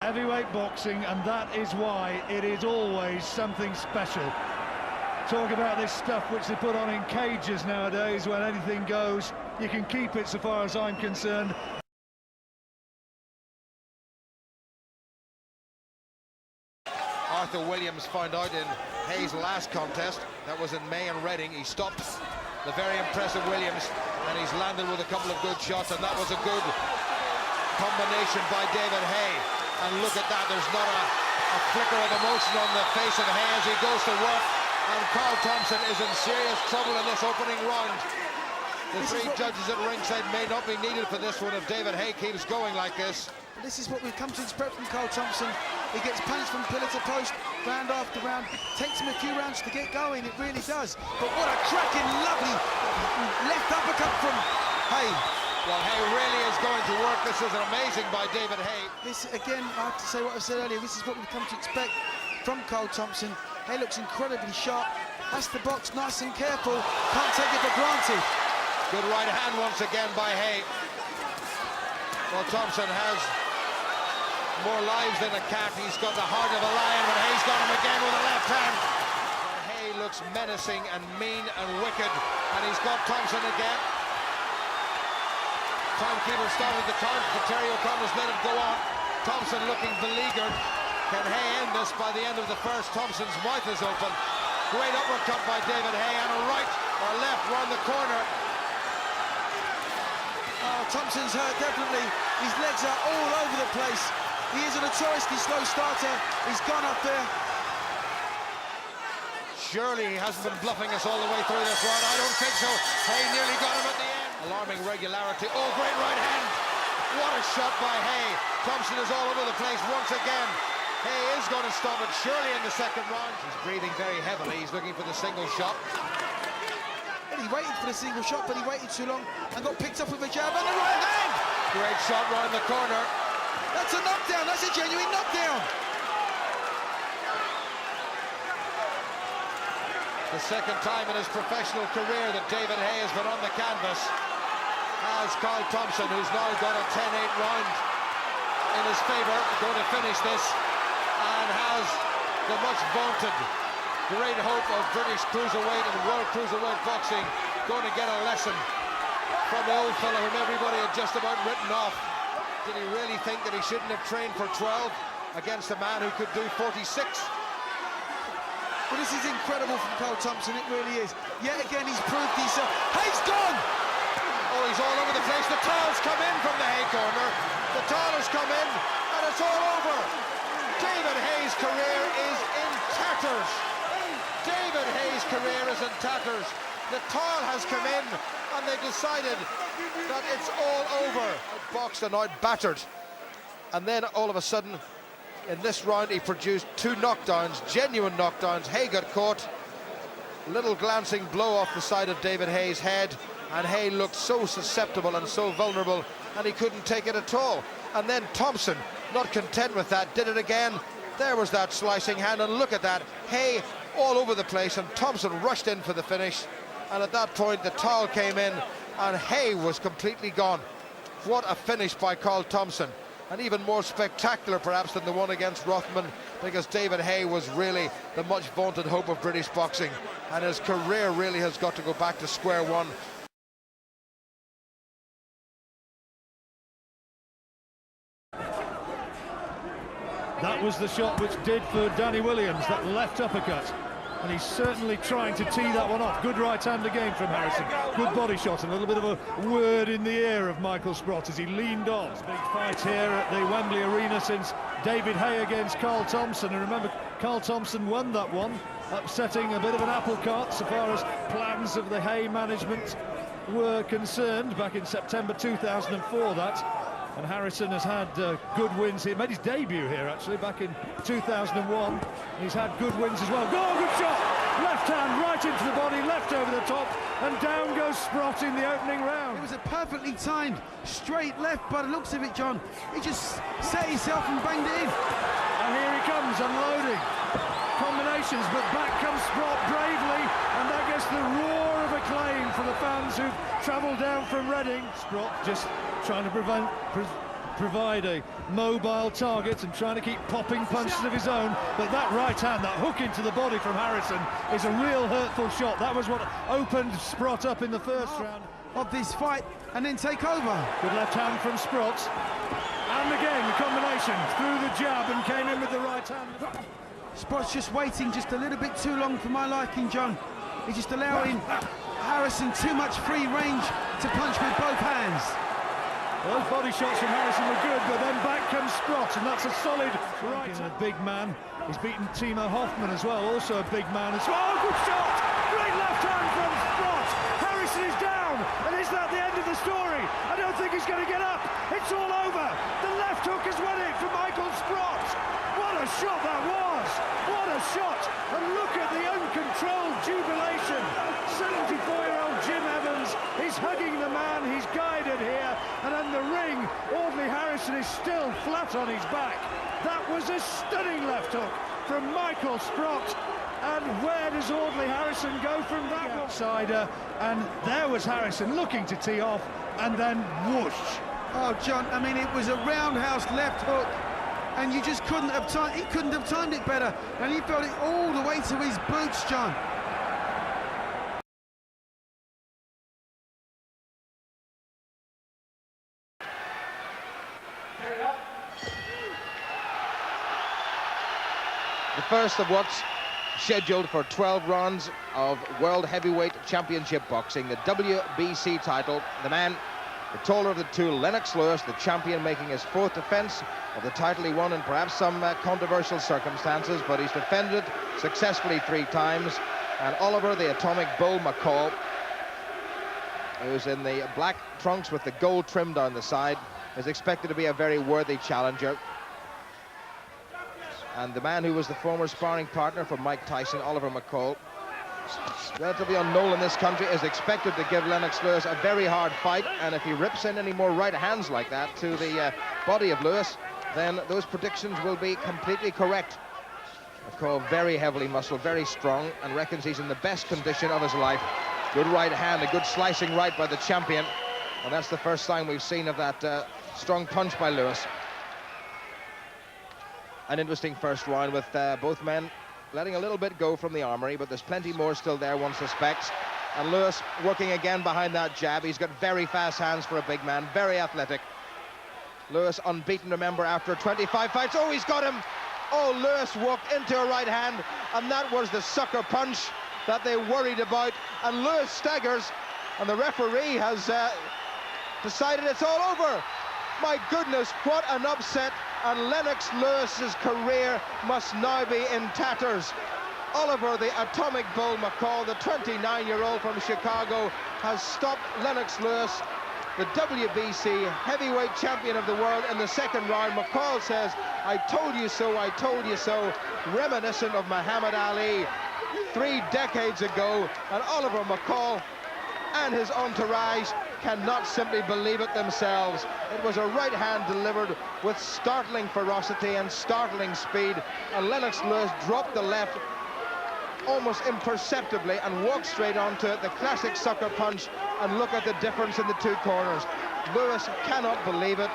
heavyweight boxing, and that is why it is always something special. Talk about this stuff which they put on in cages nowadays, when anything goes. You can keep it so far as I'm concerned. Arthur Williams found out in Hayes' last contest, that was in May in Reading, he stopped the very impressive Williams, and he's landed with a couple of good shots, and that was a good combination by David Hay. And look at that, there's not a flicker of emotion on the face of Hay as he goes to work, and Carl Thompson is in serious trouble in this opening round. The three judges at ringside may not be needed for this one if David Hay keeps going like this. This is what we've come to expect from Carl Thompson. He gets punched from pillar to post, round after round. Takes him a few rounds to get going, it really does. But what a cracking, lovely left uppercut from Hay. Well, Hay really is going to work. This is amazing by David Hay. This, again, I have to say what I said earlier, this is what we've come to expect from Carl Thompson. Hay looks incredibly sharp, has to box nice and careful, can't take it for granted. Good right hand once again by Hay. Well, Thompson has more lives than a cat. He's got the heart of a lion, but Hay's got him again with a left hand. And Hay looks menacing and mean and wicked, and he's got Thompson again. Timekeeper started the time, but Terry O'Connor's let it go on. Thompson looking beleaguered. Can Hay end this by the end of the first? Thompson's mouth is open. Great uppercut by David Hay, and a right or left round the corner. Oh, Thompson's hurt, definitely. His legs are all over the place. He is a notoriously slow starter. He's gone up there. Surely he hasn't been bluffing us all the way through this round. I don't think so. Hay nearly got him at the end. Alarming regularity. Oh, great right hand. What a shot by Hay. Thompson is all over the place once again. Hay is going to stop it surely in the second round. He's breathing very heavily. He's looking for the single shot. He waited for the single shot, but he waited too long and got picked up with a jab and a right hand. Great shot round the corner. That's a knockdown. That's a genuine knockdown. The second time in his professional career that David Hay has been on the canvas as Carl Thompson, who's now got a 10-8 round in his favour, going to finish this, and has the much vaunted great hope of British cruiserweight and world cruiserweight boxing going to get a lesson from the old fellow whom everybody had just about written off. Did he really think that he shouldn't have trained for 12 against a man who could do 46? Well, this is incredible from Carl Thompson, it really is. Yet again, he's proved himself. Hay's gone! Oh, he's all over the place. The towel's come in from the Hay corner. The towel has come in, and it's all over. David Hay's career is in tatters. David Hay's career is in tatters. The towel has come in, and they've decided that it's all over. Boxed and out battered. And then all of a sudden, in this round, he produced two knockdowns, genuine knockdowns. Hay got caught. Little glancing blow off the side of David Hay's head, and Hay looked so susceptible and so vulnerable, and he couldn't take it at all. And then Thompson, not content with that, did it again. There was that slicing hand, and look at that. Hay all over the place, and Thompson rushed in for the finish. And at that point, the towel came in, and Hay was completely gone. What a finish by Carl Thompson. And even more spectacular, perhaps, than the one against Rothman, because David Hay was really the much vaunted hope of British boxing. And his career really has got to go back to square one. That was the shot which did for Danny Williams, that left uppercut. And he's certainly trying to tee that one off. Good right hand again from Harrison. Good body shot, and a little bit of a word in the ear of Michael Sprott as he leaned on. Big fight here at the Wembley Arena since David Hay against Carl Thompson. And remember, Carl Thompson won that one, upsetting a bit of an apple cart so far as plans of the Hay management were concerned back in September 2004, that. And Harrison has had good wins here. Made his debut here, actually, back in 2001. He's had good wins as well. Oh, good shot! Left hand right into the body, left over the top, and down goes Sprott in the opening round. It was a perfectly timed straight left by the looks of it, John. He just set himself and banged it in. And here he comes, unloading. Combinations, but back comes Sprott bravely, and that gets the roar of acclaim from the fans who've travelled down from Reading. Sprott just trying to provide a mobile target and trying to keep popping punches of his own, but that right hand, that hook into the body from Harrison, is a real hurtful shot. That was what opened Sprott up in the first round of this fight, and then take over. Good left hand from Sprott, and again the combination through the jab and came in with the right hand. Sprott's just waiting just a little bit too long for my liking, John. He's just allowing Harrison too much free range to punch with both hands. Those body shots from Harrison were good, but then back comes Sprott, and that's a solid right. A big man. He's beaten Timo Hoffman as well, also a big man as well. Oh, good shot! Great left hand from Sprott. Harrison is down, and is that the end of the story? I don't think he's going to get up. It's all over. The left hook has won it for Michael Sprott. What a shot that was! What a shot! And look at the uncontrolled jubilation. 74-year-old Jim Evans is hugging the man he's guided here, and in the ring, Audley Harrison is still flat on his back. That was a stunning left hook from Michael Sprott. And where does Audley Harrison go from that outsider? And there was Harrison looking to tee off, and then whoosh. Oh, John, I mean, it was a roundhouse left hook, and you just couldn't have timed. He couldn't have timed it better, and he felt it all the way to his boots, John. The first of what's scheduled for 12 rounds of World Heavyweight Championship Boxing, the WBC title. The man, the taller of the two, Lennox Lewis, the champion, making his fourth defense of the title he won in perhaps some controversial circumstances, but he's defended successfully 3 times. And Oliver, the Atomic Bull McCall, who's in the black trunks with the gold trim down the side, is expected to be a very worthy challenger. And the man who was the former sparring partner for Mike Tyson, Oliver McCall, relatively unknown in this country, is expected to give Lennox Lewis a very hard fight. And if he rips in any more right hands like that to the body of Lewis, then those predictions will be completely correct. McCall, very heavily muscled, very strong, and reckons he's in the best condition of his life. Good right hand, a good slicing right by the champion. And that's the first sign we've seen of that strong punch by Lewis. An interesting first round with both men letting a little bit go from the armory, but there's plenty more still there, one suspects. And Lewis working again behind that jab. He's got very fast hands for a big man, very athletic. Lewis unbeaten, remember, after 25 fights. Oh, he's got him. Oh, Lewis walked into a right hand, and that was the sucker punch that they worried about. And Lewis staggers, and the referee has decided it's all over. My goodness, what an upset. And Lennox Lewis's career must now be in tatters. Oliver, the Atomic Bull McCall, the 29-year-old from Chicago, has stopped Lennox Lewis, the WBC heavyweight champion of the world, in the second round. McCall says, "I told you so, I told you so," reminiscent of Muhammad Ali 3 decades ago. And Oliver McCall and his entourage cannot simply believe it themselves. It was a right hand delivered with startling ferocity and startling speed, and Lennox Lewis dropped the left almost imperceptibly and walked straight onto the classic sucker punch. And look at the difference in the two corners. Lewis cannot believe it.